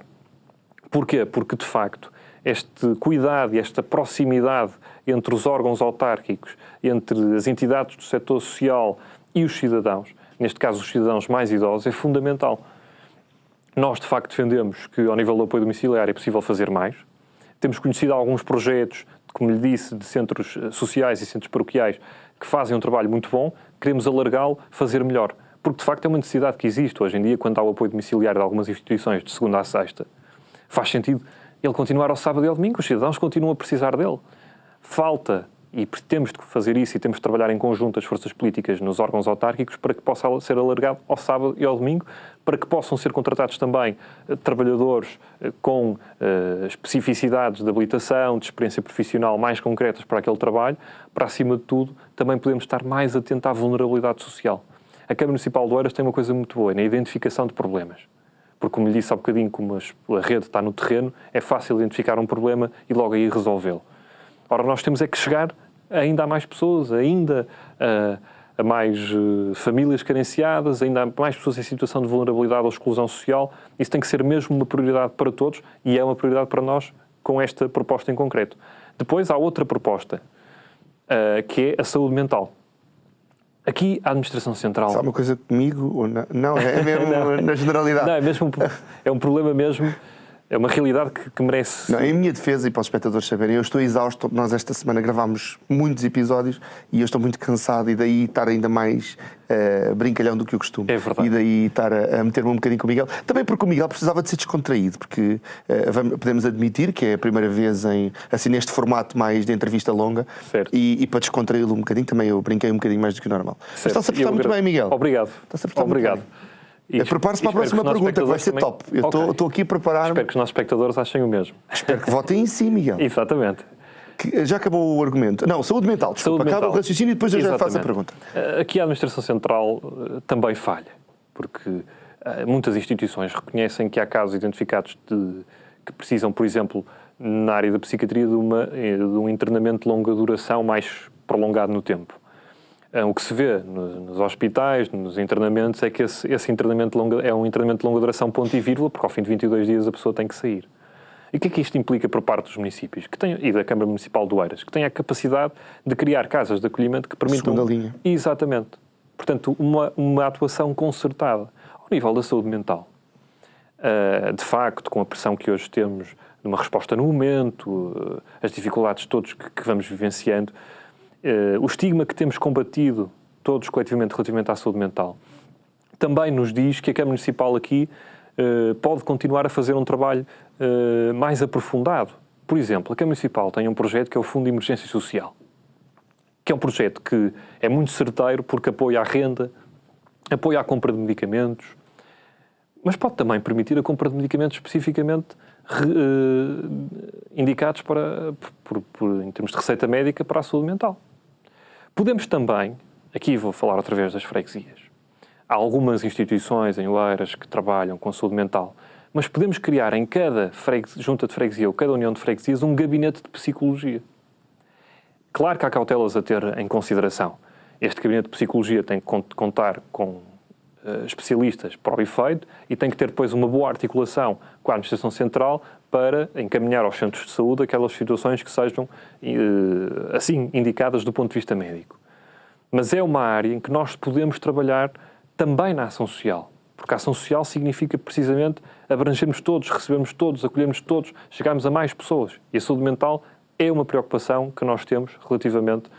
Porquê? Porque, de facto, este cuidado e esta proximidade entre os órgãos autárquicos, entre as entidades do setor social e os cidadãos, neste caso os cidadãos mais idosos, é fundamental. Nós, de facto, defendemos que, ao nível do apoio domiciliário, é possível fazer mais. Temos conhecido alguns projetos, como lhe disse, de centros sociais e centros paroquiais que fazem um trabalho muito bom. Queremos alargá-lo, fazer melhor. Porque, de facto, é uma necessidade que existe hoje em dia, quando há o apoio domiciliário de algumas instituições de segunda a sexta. Faz sentido ele continuar ao sábado e ao domingo, os cidadãos continuam a precisar dele. Falta, e temos de fazer isso, e temos de trabalhar em conjunto as forças políticas nos órgãos autárquicos para que possa ser alargado ao sábado e ao domingo, para que possam ser contratados também trabalhadores com especificidades de habilitação, de experiência profissional mais concretas para aquele trabalho. Para, acima de tudo, também podemos estar mais atentos à vulnerabilidade social. A Câmara Municipal de Oeiras tem uma coisa muito boa, na identificação de problemas. Porque, como lhe disse há bocadinho, como a rede está no terreno, é fácil identificar um problema e logo aí resolvê-lo. Ora, nós temos é que chegar ainda a mais pessoas, ainda a mais famílias carenciadas, ainda a mais pessoas em situação de vulnerabilidade ou exclusão social. Isso tem que ser mesmo uma prioridade para todos e é uma prioridade para nós com esta proposta em concreto. Depois há outra proposta, que é a saúde mental. Aqui, a Administração Central... Sabe uma coisa comigo? Ou não? Não, é mesmo não, na generalidade. Não, é um problema mesmo, é uma realidade que merece... Não, em minha defesa, e para os espectadores saberem, eu estou exausto. Nós esta semana gravámos muitos episódios e eu estou muito cansado e daí estar ainda mais brincalhão do que o costume. É verdade. E daí estar a meter-me um bocadinho com o Miguel. Também porque o Miguel precisava de ser descontraído, porque podemos admitir que é a primeira vez assim, neste formato mais de entrevista longa. Certo. E para descontraí-lo um bocadinho, também eu brinquei um bocadinho mais do que o normal. Mas está-se a portar muito bem, Miguel. Obrigado. Está-se a portar Obrigado. muito bem. Prepare-se para a próxima pergunta, que vai ser top. Eu estou aqui a preparar-me. Espero que os nossos espectadores achem o mesmo. Espero que votem em si, Miguel. Exatamente. Já acabou o argumento. Não, saúde mental, desculpa. Acaba o raciocínio e depois eu já faço a pergunta. Aqui a Administração Central também falha, porque muitas instituições reconhecem que há casos identificados que precisam, por exemplo, na área da psiquiatria, de um internamento de longa duração mais prolongado no tempo. O que se vê nos hospitais, nos internamentos, é que esse internamento é um internamento de longa duração ponto e vírgula, porque ao fim de 22 dias a pessoa tem que sair. E o que é que isto implica por parte dos municípios e da Câmara Municipal de Oeiras? Que têm a capacidade de criar casas de acolhimento que permitam... Segunda linha. Exatamente. Portanto, uma atuação concertada ao nível da saúde mental. De facto, com a pressão que hoje temos de uma resposta no momento, as dificuldades todos que vamos vivenciando, o estigma que temos combatido todos coletivamente relativamente à saúde mental, também nos diz que a Câmara Municipal aqui pode continuar a fazer um trabalho mais aprofundado. Por exemplo, a Câmara Municipal tem um projeto que é o Fundo de Emergência Social, que é um projeto que é muito certeiro porque apoia a renda, apoia a compra de medicamentos, mas pode também permitir a compra de medicamentos especificamente indicados em termos de receita médica para a saúde mental. Podemos também, aqui vou falar outra vez das freguesias, há algumas instituições em Oeiras que trabalham com saúde mental, mas podemos criar em cada junta de freguesia ou cada união de freguesias um gabinete de psicologia. Claro que há cautelas a ter em consideração. Este gabinete de psicologia tem que contar com especialistas para o efeito e tem que ter depois uma boa articulação com a Administração Central para encaminhar aos centros de saúde aquelas situações que sejam assim indicadas do ponto de vista médico. Mas é uma área em que nós podemos trabalhar também na ação social, porque a ação social significa precisamente abrangermos todos, recebermos todos, acolhermos todos, chegarmos a mais pessoas. E a saúde mental é uma preocupação que nós temos relativamente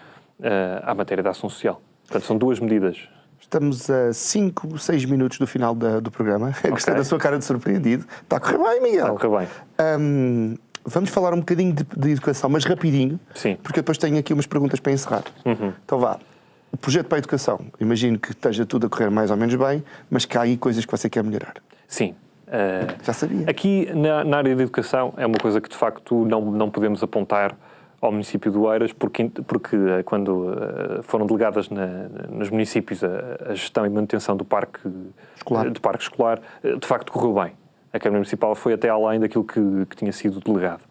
à matéria da ação social. Portanto, são duas medidas. Estamos a 5, 6 minutos do final do programa. Gostei da sua cara de surpreendido. Está a correr bem, Miguel. Está a correr bem. Vamos falar um bocadinho de educação, mas rapidinho. Sim. Porque depois tenho aqui umas perguntas para encerrar. Então vá. O projeto para a educação. Imagino que esteja tudo a correr mais ou menos bem, mas que há aí coisas que você quer melhorar. Sim. Já sabia. Aqui, na área da educação, é uma coisa que, de facto, não podemos apontar ao município de Oeiras, porque quando foram delegadas nos municípios a gestão e manutenção do parque escolar, de facto correu bem. A Câmara Municipal foi até além daquilo que tinha sido delegado.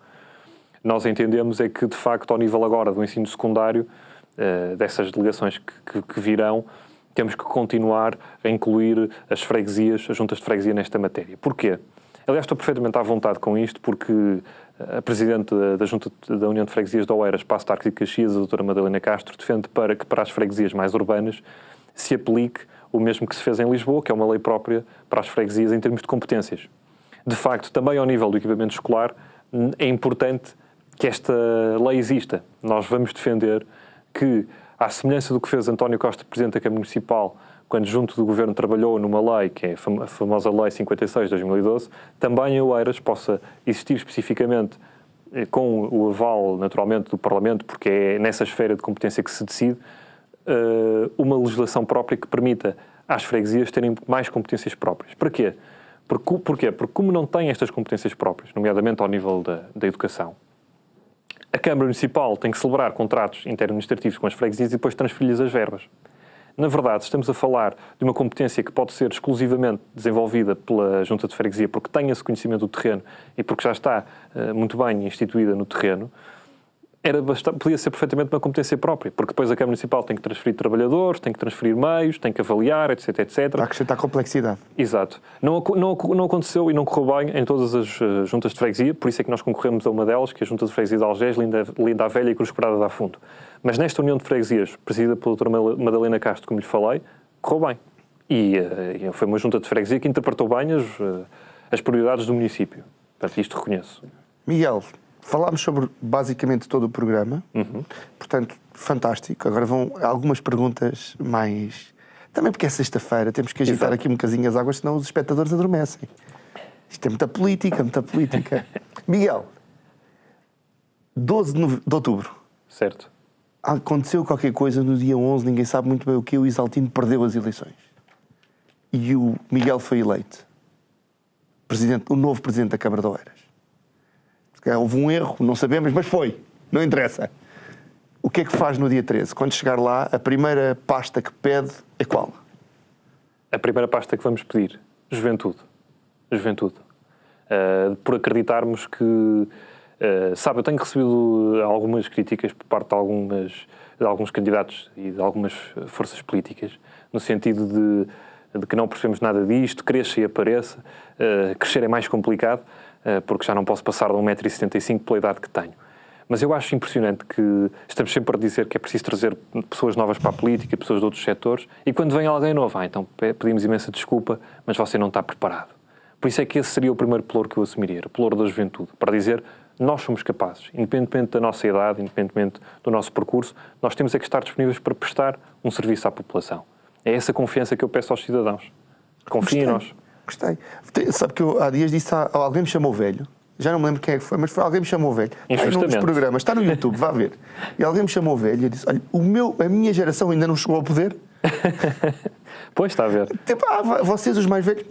Nós entendemos é que, de facto, ao nível agora do ensino secundário, dessas delegações que virão, temos que continuar a incluir as freguesias, as juntas de freguesia nesta matéria. Porquê? Aliás, estou perfeitamente à vontade com isto, porque a Presidente da Junta da União de Freguesias de Oeiras, Paço de Arcos e Caxias, a doutora Madalena Castro, defende que para as freguesias mais urbanas se aplique o mesmo que se fez em Lisboa, que é uma lei própria para as freguesias em termos de competências. De facto, também ao nível do equipamento escolar, é importante que esta lei exista. Nós vamos defender que, à semelhança do que fez António Costa, Presidente da Câmara Municipal, quando junto do Governo trabalhou numa lei, que é a famosa Lei 56 de 2012, também em Oeiras possa existir especificamente, com o aval, naturalmente, do Parlamento, porque é nessa esfera de competência que se decide, uma legislação própria que permita às freguesias terem mais competências próprias. Para quê? Porquê? Porque como não têm estas competências próprias, nomeadamente ao nível da educação, a Câmara Municipal tem que celebrar contratos interadministrativos com as freguesias e depois transferir-lhes as verbas. Na verdade, estamos a falar de uma competência que pode ser exclusivamente desenvolvida pela Junta de Freguesia porque tem esse conhecimento do terreno e porque já está muito bem instituída no terreno. Podia ser perfeitamente uma competência própria, porque depois a Câmara Municipal tem que transferir trabalhadores, tem que transferir meios, tem que avaliar, etc, etc. Para acrescentar complexidade. Exato. Não aconteceu e não correu bem em todas as juntas de freguesia, por isso é que nós concorremos a uma delas, que é a Junta de Freguesia de Algés, Linda a Velha e Cruz Quebrada da Fundo. Mas nesta união de freguesias, presidida pela doutora Madalena Castro, como lhe falei, correu bem. E foi uma junta de freguesia que interpretou bem as prioridades do município. Portanto, isto reconheço. Miguel, falámos sobre basicamente todo o programa, portanto, fantástico. Agora vão algumas perguntas mais... Também porque é sexta-feira, temos que agitar aqui um bocadinho as águas, senão os espectadores adormecem. Isto é muita política, muita política. Miguel, 12 de outubro. Certo. Aconteceu qualquer coisa no dia 11, ninguém sabe muito bem o que, o Isaltino perdeu as eleições. E o Miguel foi eleito. O novo Presidente da Câmara de Oeiras. Houve um erro, não sabemos, mas foi. Não interessa. O que é que faz no dia 13? Quando chegar lá, a primeira pasta que pede é qual? A primeira pasta que vamos pedir? Juventude. Juventude. Por acreditarmos que... sabe, eu tenho recebido algumas críticas por parte de alguns candidatos e de algumas forças políticas, no sentido de que não percebemos nada disto, cresça e apareça. Crescer é mais complicado, porque já não posso passar de 1,75 m pela idade que tenho. Mas eu acho impressionante que estamos sempre a dizer que é preciso trazer pessoas novas para a política, pessoas de outros setores, e quando vem alguém novo, então pedimos imensa desculpa, mas você não está preparado. Por isso é que esse seria o primeiro pelouro que eu assumiria, o pelouro da juventude, para dizer nós somos capazes, independentemente da nossa idade, independentemente do nosso percurso, nós temos é que estar disponíveis para prestar um serviço à população. É essa confiança que eu peço aos cidadãos. Confiem em nós. Gostei. Sabe que eu há dias disse, alguém me chamou velho, já não me lembro quem é que foi, mas alguém me chamou velho. Em um dos programas, está no YouTube, vá ver. E alguém me chamou velho e disse, olha, a minha geração ainda não chegou ao poder. Pois, está a ver. Tipo, vocês os mais velhos,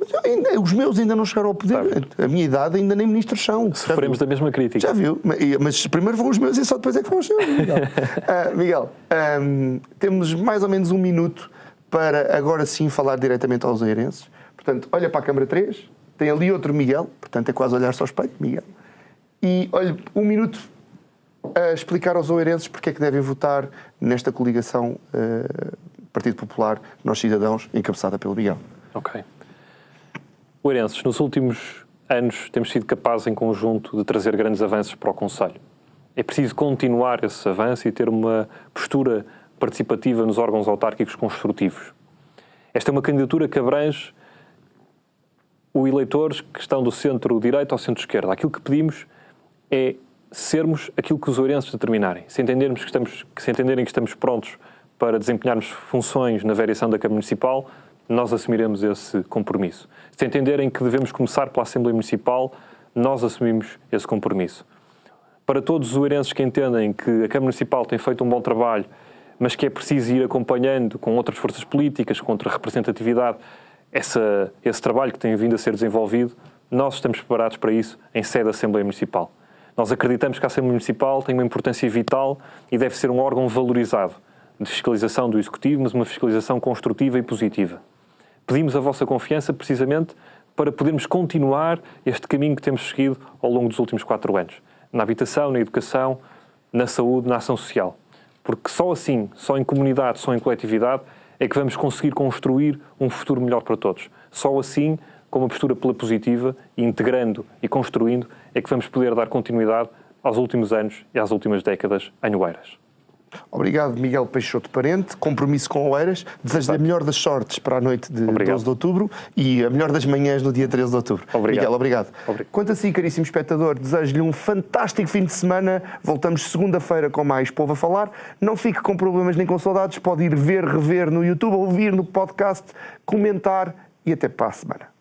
os meus ainda não chegaram ao poder. A minha idade ainda nem ministros são. Sofremos da mesma crítica. Já viu? Mas primeiro vão os meus e só depois é que vão os seus. Miguel, temos mais ou menos um minuto para agora sim falar diretamente aos oeirenses. Portanto, olha para a câmara 3, tem ali outro Miguel, portanto é quase olhar-se ao espelho, Miguel. E olha, um minuto a explicar aos oeirenses porque é que devem votar nesta coligação Partido Popular, Nós Cidadãos, encabeçada pelo Miguel. Ok. Oeirenses, nos últimos anos temos sido capazes em conjunto de trazer grandes avanços para o Conselho. É preciso continuar esse avanço e ter uma postura participativa nos órgãos autárquicos construtivos. Esta é uma candidatura que abrange os eleitores que estão do centro-direita ao centro-esquerda. Aquilo que pedimos é sermos aquilo que os oeirenses determinarem. Se entenderem que estamos prontos para desempenharmos funções na variação da Câmara Municipal, nós assumiremos esse compromisso. Se entenderem que devemos começar pela Assembleia Municipal, nós assumimos esse compromisso. Para todos os oeirenses que entendem que a Câmara Municipal tem feito um bom trabalho, mas que é preciso ir acompanhando com outras forças políticas, com outra representatividade, esse trabalho que tem vindo a ser desenvolvido, nós estamos preparados para isso em sede da Assembleia Municipal. Nós acreditamos que a Assembleia Municipal tem uma importância vital e deve ser um órgão valorizado de fiscalização do Executivo, mas uma fiscalização construtiva e positiva. Pedimos a vossa confiança precisamente para podermos continuar este caminho que temos seguido ao longo dos últimos 4 anos. Na habitação, na educação, na saúde, na ação social. Porque só assim, só em comunidade, só em coletividade, é que vamos conseguir construir um futuro melhor para todos. Só assim, com uma postura pela positiva, integrando e construindo, é que vamos poder dar continuidade aos últimos anos e às últimas décadas em Oeiras. Obrigado, Miguel Peixoto Parente. Compromisso com Oeiras. Desejo-lhe a melhor das sortes para a noite de 12 de outubro e a melhor das manhãs no dia 13 de outubro. Obrigado. Miguel, obrigado. Quanto a si, caríssimo espectador, desejo-lhe um fantástico fim de semana. Voltamos segunda-feira com mais Povo a Falar. Não fique com problemas nem com saudades. Pode ir ver, rever no YouTube, ouvir no podcast, comentar e até para a semana.